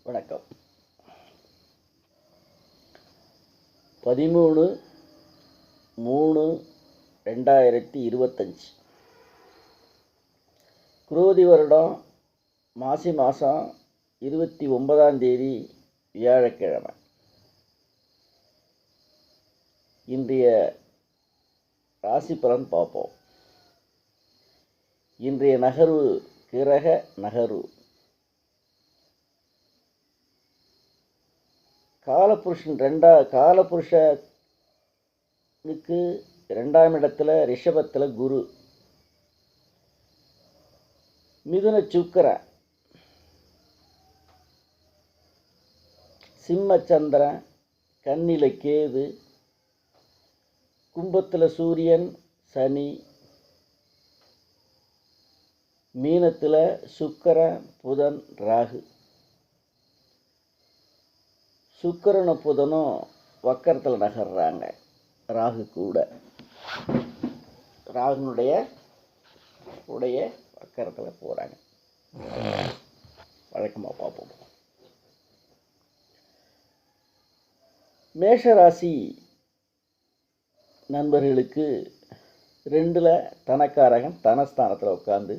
வணக்கம். 13/3/2025 குரோதி வருடம் மாசி மாதம் 29ஆம் தேதி வியாழக்கிழமை. இன்றைய ராசி பலன் பார்ப்போம். இன்றைய நகர்வு கிரக நகர்வு. காலபுருஷனுக்கு 2ஆம் இடத்துல ரிஷபத்தில் குரு, மிதுன சுக்கிரன், சிம்ம சந்திரன், கன்னில கேது, கும்பத்தில் சூரியன் சனி, மீனத்தில் சுக்கிரன் புதன் ராகு. சுக்கிரனும் புதனும் வக்கரத்தில் நகர்றாங்க. ராகு கூட ராகுனுடைய வக்கரத்தில் போகிறாங்க. வழக்கமாக பார்ப்போம். மேஷராசி நண்பர்களுக்கு 2ல் தனக்காரகன் தனஸ்தானத்தில் உட்கார்ந்து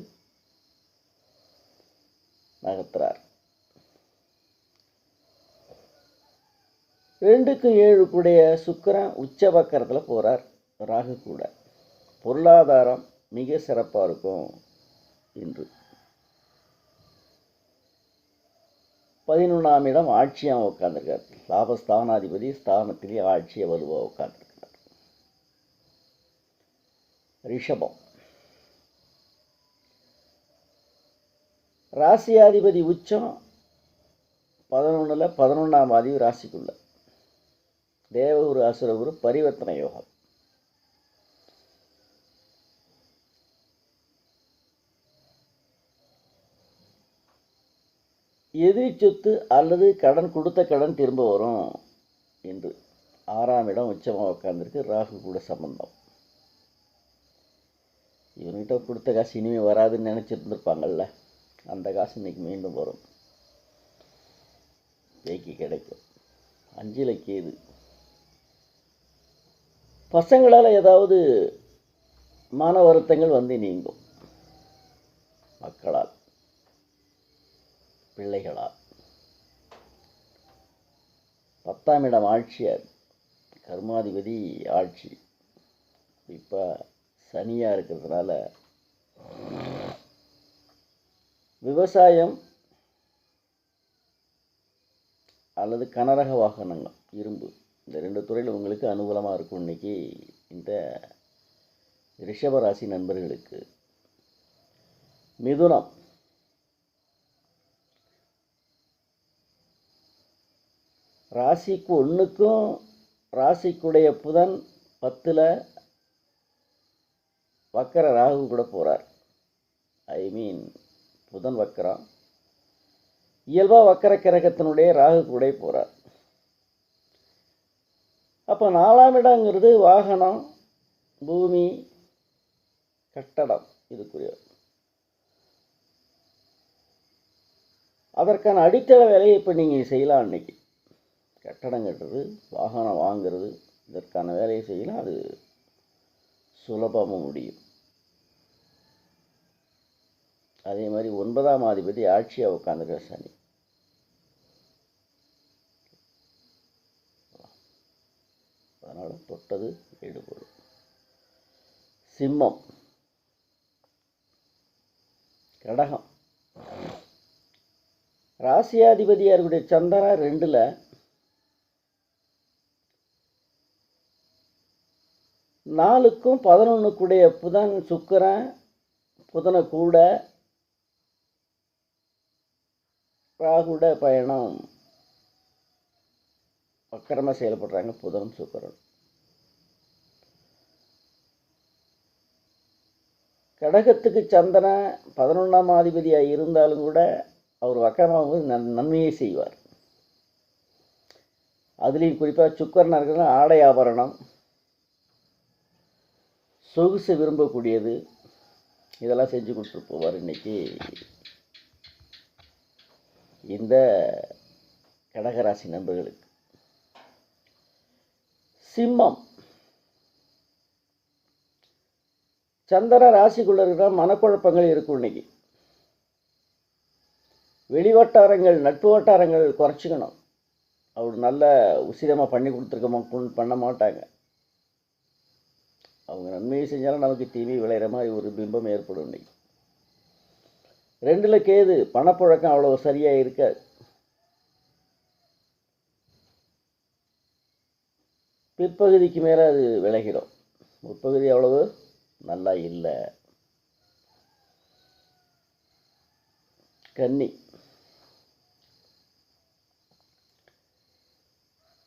நகர்த்துறார். 2க்கு 7 கூடிய சுக்கிரன் உச்ச வக்கரத்தில் போகிறார். ராகு கூட. பொருளாதாரம் மிக சிறப்பாக இருக்கும். இன்று 11ஆம் இடம் ஆட்சியாக உட்காந்துருக்கார். லாபஸ்தானாதிபதி ஸ்தானத்திலே ஆட்சியை வலுவாக உட்காந்துருக்கிறார். ரிஷபம். ராசியாதிபதி உச்சம் 11ல் 11ஆம் ஆதிவு ராசிக்குள்ள. தேவகுரு அசுரகுரு பரிவர்த்தனை யோகம். எதிரி சொத்து அல்லது கடன் கொடுத்த கடன் திரும்ப வரும் என்று 6ஆம் இடம் உச்சமாக உட்கார்ந்துருக்கு. ராகு கூட சம்பந்தம். இவன்கிட்ட கொடுத்த காசு இனிமேல் வராதுன்னு நினச்சிருந்துருப்பாங்கள்ல, அந்த காசு இன்னைக்கு மீண்டும் வரும். ஜெயிக்கு கிடைக்கும். 5ல் கேது. பசங்களால் ஏதாவது மன வருத்தங்கள் வந்து நீங்கும். மக்களால், பிள்ளைகளால். 10ஆம் இடம் ஆட்சியார். கர்மாதிபதி ஆட்சி. இப்போ சனியாக இருக்கிறதுனால விவசாயம் அல்லது கனரக வாகனங்கள், இரும்பு, இந்த 2 துறையில் உங்களுக்கு அனுகூலமாக இருக்கும் இன்றைக்கி இந்த ரிஷபராசி நண்பர்களுக்கு. மிதுனம். ராசிக்கு 1க்கும் ராசிக்குடைய புதன் 10ல் வக்கர ராகு கூட போகிறார். புதன் வக்கரம். இயல்பாக வக்கர கிரகத்தினுடைய ராகு கூட போகிறார். அப்போ 4ஆம் இடங்கிறது வாகனம், பூமி, கட்டடம். இதுக்குரிய அதற்கான அடித்தள வேலையை இப்போ நீங்கள் செய்யலாம். அன்னைக்கு கட்டடம் கட்டுறது, வாகனம் வாங்கிறது, இதற்கான வேலையை செய்யலாம். அது சுலபமாக முடியும். அதே மாதிரி 9ஆம் அதிபதி ஆட்சியாக உட்காந்துருக்க சனி. அதனால் தொட்டது ஈடுபடும். சிம்மம். கடகம். ராசியாதிபதியாருடைய சந்திரன் 2ல், 4க்கும் 11க்குடைய புதன் சுக்கிரன் புதனை கூட ராகுட பயணம். வக்கரமாக செயல்படுறாங்க புதன் சுக்கிரன். கடகத்துக்கு சந்திரன் 11ஆம் அதிபதியாக இருந்தாலும் கூட அவர் வக்கரமாக நன்மையை செய்வார். அதுலேயும் குறிப்பாக சுக்கிரன் இருக்கிற ஆடை ஆபரணம், சொகுசு விரும்பக்கூடியது, இதெல்லாம் செஞ்சு கொடுத்துட்டு போவார். இன்றைக்கி இந்த கடகராசி நண்பர்களுக்கு. சிம்மம், சந்திர ராசிக்குள்ள இருக்கிற மனக்குழப்பங்கள் இருக்கும். இன்னைக்கு வெளிவட்டாரங்கள், நட்பு வட்டாரங்கள் குறைச்சிக்கணும். அவர் நல்ல உசிதமாக பண்ணி பண்ண மாட்டாங்க. அவங்க நன்மையை செஞ்சாலும் நமக்கு தீமை விளையிற மாதிரி ஒரு பிம்பம் ஏற்படும். இன்னைக்கு 2ல் கேது, பணப்புழக்கம் அவ்வளோ சரியாக இருக்காது. பிற்பகுதிக்கு மேலே அது விலகிடும். முற்பகுதி அவ்வளவு நல்லா இல்லை. கன்னி,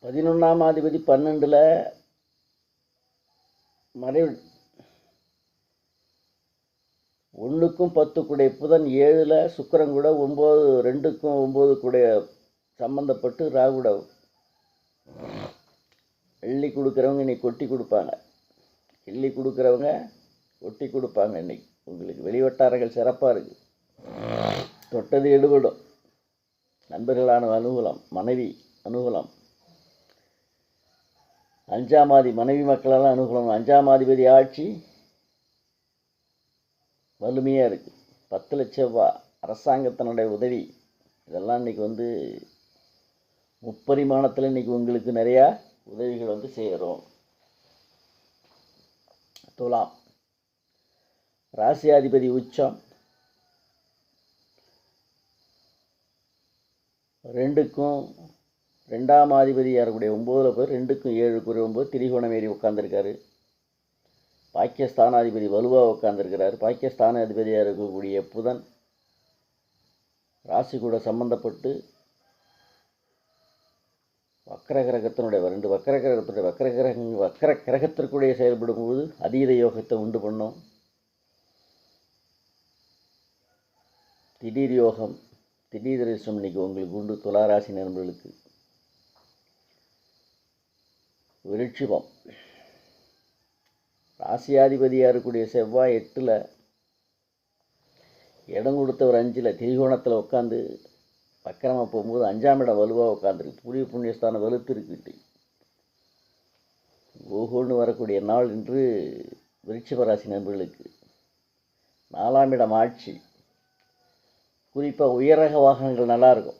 11ஆம் அதிபதி 12ல் மறைவு. 1க்கும் 10 கூடிய புதன் 7ல், சுக்கிரன் கூட 9, 2க்கும் 9 கூடிய சம்பந்தப்பட்டு ராகுட எள்ளி கொடுக்குறவங்க இன்னைக்கு கொட்டி கொடுப்பாங்க. கிள்ளி கொடுக்குறவங்க கொட்டி கொடுப்பாங்க. இன்னைக்கு உங்களுக்கு வெளிவட்டாரங்கள் சிறப்பாக இருக்குது. தொட்டது எடுபடும். நண்பர்களான அனுகூலம், மனைவி அனுகூலம், 5ஆம் ஆதி மனைவி மக்களெல்லாம் அனுகூலம். 5ஆம் அதிபதி ஆட்சி வலிமையாக இருக்குது. 10ல் செவ்வாய், அரசாங்கத்தினுடைய உதவி, இதெல்லாம் இன்றைக்கி முப்பரிமாணத்தில் இன்றைக்கி உங்களுக்கு நிறையா உதவிகள் சேரும். துலாம், ராசியாதிபதி உச்சம், 2க்கும் 2ஆம் அதிபதி யாருடைய 9ல் போய் 2க்கும் 7 9 திரிகோணம் ஏறி உட்காந்துருக்காரு. பாக்கியஸ்தானாதிபதி வலுவாக உட்காந்துருக்கிறார். பாக்கியஸ்தானாதிபதியாக இருக்கக்கூடிய புதன் ராசி கூட சம்பந்தப்பட்டு வக்கர கிரகத்திற்குடைய செயல்படும் போது அதீத யோகத்தை உண்டு பண்ணும். திடீர் யோகம், திடீர் அதிர்ஷ்டம் இன்னைக்கு உங்களுக்கு உண்டு. துளாராசி நண்பர்களுக்கு. விருட்சிகம், ராசியாதிபதியாக இருக்கக்கூடிய செவ்வாய் 8ல், இடம் கொடுத்தவர் 5ல், திரிகோணத்தில் உட்காந்து வக்கரமாக போகும்போது 5ஆம் இடம் வலுவாக உட்காந்துருக்கு. பூர்வ புண்ணியஸ்தானம் வலுத்திருக்கிட்டு ஓஹோன்னு வரக்கூடிய நாள் இன்று விருட்சிக ராசி நண்பர்களுக்கு. 4ஆம் இடம் ஆட்சி. குறிப்பாக உயர் ரக வாகனங்கள் நல்லாயிருக்கும்.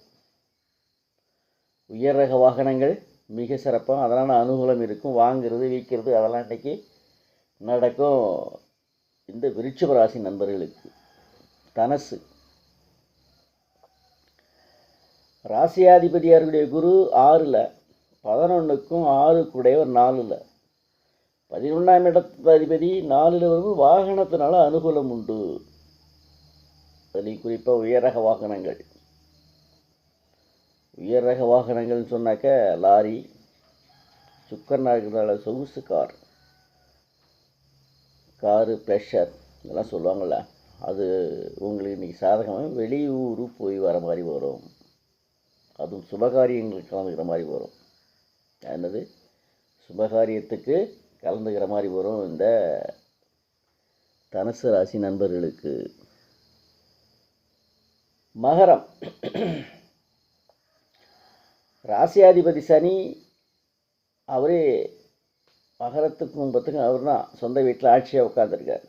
உயர் ரக வாகனங்கள் மிக சிறப்பாக, அதனால் அனுகூலம் இருக்கும். வாங்கிறது விற்கிறது அதெல்லாம் இன்றைக்கி நடக்கும் இந்த விருட்சிக ராசி நண்பர்களுக்கு. தனுசு, ராசியாதிபதியாருடைய குரு 6ல், 11க்கும் 6 கூடையவர் 4ல், 11ஆம் இடத்ததிபதி 4ல் வரும். வாகனத்தினால அனுகூலம் உண்டு. அதில் குறிப்பாக உயர் ரக வாகனங்கள். உயர் ரக வாகனங்கள்னு சொன்னாக்க லாரி, சுக்கரனாக இருக்கிறதால சொகுசு காரு, ப்ளஷர் இதெல்லாம் சொல்லுவாங்கள்ல, அது உங்களுக்கு இன்றைக்கி சாதகமாக வெளியூர் போய் வர மாதிரி வரும். அதுவும் சுபகாரியங்களுக்கு கலந்துக்கிற மாதிரி வரும். என்னது சுபகாரியத்துக்கு கலந்துக்கிற மாதிரி வரும் இந்த தனுசு ராசி நண்பர்களுக்கு. மகரம், ராசியாதிபதி சனி, அவரே மகரத்துக்கும் 10க்கும் அவர் தான் சொந்த வீட்டில் ஆட்சியாக உட்காந்துருக்கார்.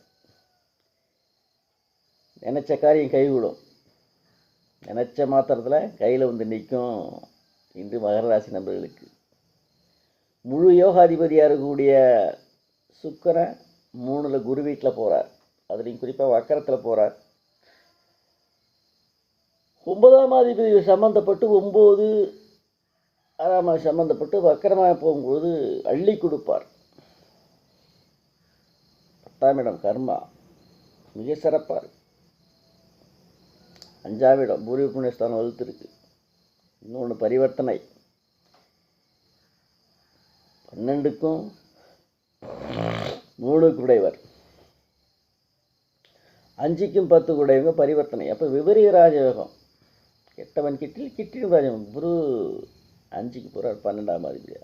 நினச்ச காரியம் கைவிடும். நினச்ச மாத்திரத்தில் கையில் நிற்கும் இன்று மகர ராசி நண்பர்களுக்கு. முழு யோகாதிபதியாக இருக்கக்கூடிய சுக்கிரன் 3ல் குரு வீட்டில் போகிறார். அதுலேயும் குறிப்பாக வக்கரத்தில் போகிறார். 9ஆம் அதிபதி சம்மந்தப்பட்டு 9 6ஆம் சம்மந்தப்பட்டு வக்கரமாக போகும்போது அள்ளி கொடுப்பார். 10ஆம் இடம் கர்மா மிக சிறப்பாக இருக்கு. 5ஆம் இடம் பூர்வ புண்ணியஸ்தானம் வலுத்திருக்கு. இன்னொன்று பரிவர்த்தனை. 12க்கும் 3 குடைவர், 5க்கும் 10 குடையவங்க பரிவர்த்தனை. அப்போ விபரீத ராஜயோகம். கெட்டவன் கிட்டிடும் ராஜயோகம். குரு 5க்கு போகிறார் 12ஆம் அதிபதியா.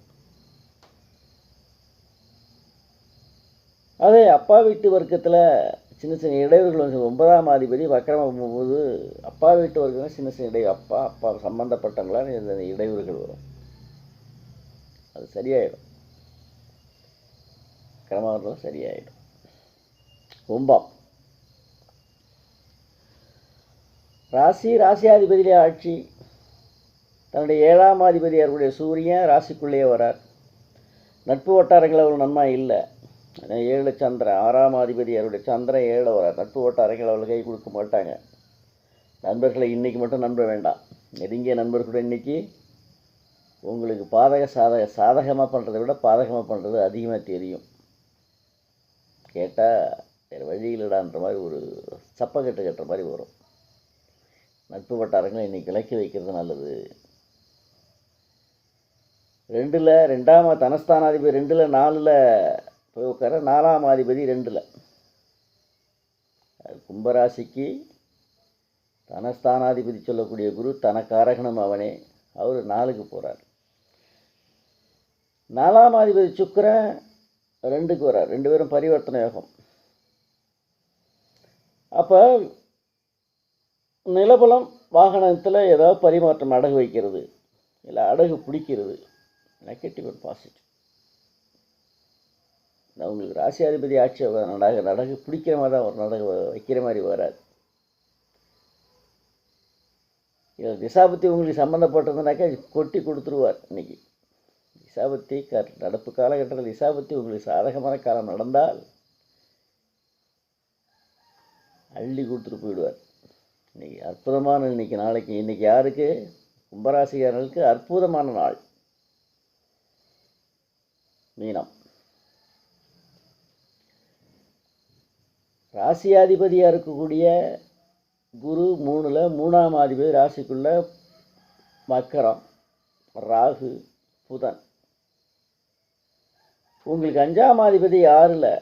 அதே அப்பா வீட்டு வர்க்கத்தில் சின்ன சின்ன இடையூறுகள் வந்து 9ஆம் அதிபதி வக்கரமாக போகும்போது அப்பா வீட்டு வரைக்கும் சின்ன சின்ன அப்பா சம்மந்தப்பட்டவங்களாம் இந்த இடையூறுகள் வரும். அது சரியாயிடும், கிரமமாக சரியாயிடும். கும்பம் ராசியாதிபதியிலே ஆட்சி, தன்னுடைய 7ஆம் அதிபதி அவருடைய சூரியன் ராசிக்குள்ளேயே வரார். நட்பு வட்டாரங்கள் அவ்வளோ நன்மை இல்லை. 7 சந்திரன், 6ஆம் அதிபதி அவருடைய சந்திரன் 7 வரார். நட்பு வட்டாரங்கள் அவளை கை கொடுக்க மாட்டாங்க. நண்பர்களை இன்றைக்கி மட்டும் நம்ப வேண்டாம். நெருங்கிய நண்பர்களுடன் இன்றைக்கி உங்களுக்கு சாதகமாக பண்ணுறதை விட பாதகமாக பண்ணுறது அதிகமாக தெரியும். கேட்டால் வேறு வழியிலடான்ற மாதிரி ஒரு சப்பக்கட்டு கட்டுற மாதிரி வரும். நட்பு வட்டாரங்களை இன்றைக்கி விலக்கி வைக்கிறது நல்லது. 2ஆம் தனஸ்தானாதிபதி 2, 4 போய் உட்கார. 4ஆம் அதிபதி 2. கும்பராசிக்கு தனஸ்தானாதிபதி சொல்லக்கூடிய குரு தனக்காரகனும் அவனே, அவர் 4க்கு போகிறார். 4ஆம் அதிபதி சுக்கிரன் 2க்கு வரார். 2 பேரும் பரிவர்த்தனை யோகம். அப்போ நிலபலம் வாகனத்தில் ஏதாவது பரிமாற்றம், அடகு வைக்கிறது இல்லை அடகு பிடிக்கிறது, நெகட்டிவ் அண்ட் பாசிட்டிவ். நான் உங்களுக்கு ராசியாதிபதி ஆட்சி நடகு பிடிக்கிற மாதிரி தான் ஒரு நடகு வைக்கிற மாதிரி வராது. இதில் திசாபத்தி உங்களுக்கு சம்மந்தப்பட்டதுனாக்கா கொட்டி கொடுத்துருவார். இன்றைக்கி திசாபத்தி நடப்பு காலகட்டத்தில் திசாபத்தி உங்களுக்கு சாதகமான காலம் நடந்தால் அள்ளி கொடுத்துட்டு போயிடுவார். இன்றைக்கி அற்புதமான இன்றைக்கி யாருக்கு? கும்பராசிக்காரர்களுக்கு அற்புதமான நாள். மீனம் ராசியாதிபதியாக இருக்கக்கூடிய குரு 3ஆம் அதிபதி ராசிக்குள்ள மக்கரம், ராகு, புதன். உங்களுக்கு 5ஆம் அதிபதி 6ல்.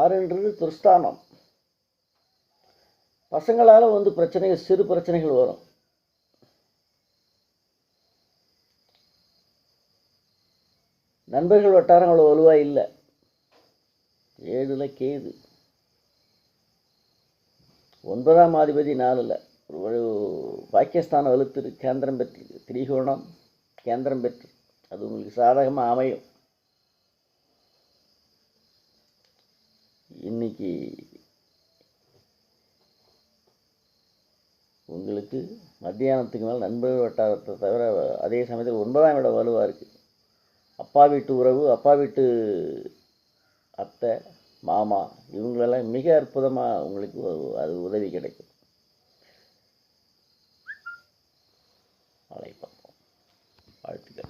6ன்றது துர்ஸ்தானம். பசங்களால் வந்து பிரச்சனைகள், சிறு பிரச்சனைகள் வரும். நண்பர்கள் வட்டாரம் அவ்வளோ வலுவாக இல்லை. 7ல் கேது. 9ஆம் அதிபதி 4ல். ஒரு பாகிஸ்தான் வலுத்து கேந்திரம் பெற்று, திரிகோணம் கேந்திரம் பெற்று, அது உங்களுக்கு சாதகமாக அமையும். இன்னைக்கு உங்களுக்கு மத்தியானத்துக்கு மேலே நண்பர்கள் வட்டாரத்தை தவிர அதே சமயத்தில் 9ஆம் இடம் வலுவாக இருக்குது. அப்பா வீட்டு உறவு, அப்பா வீட்டு அத்தை, மாமா, இவங்களெல்லாம் மிக அற்புதமாக உங்களுக்கு அது உதவி கிடைக்கும். நாளை பார்ப்போம். வாழ்த்துக்கள்.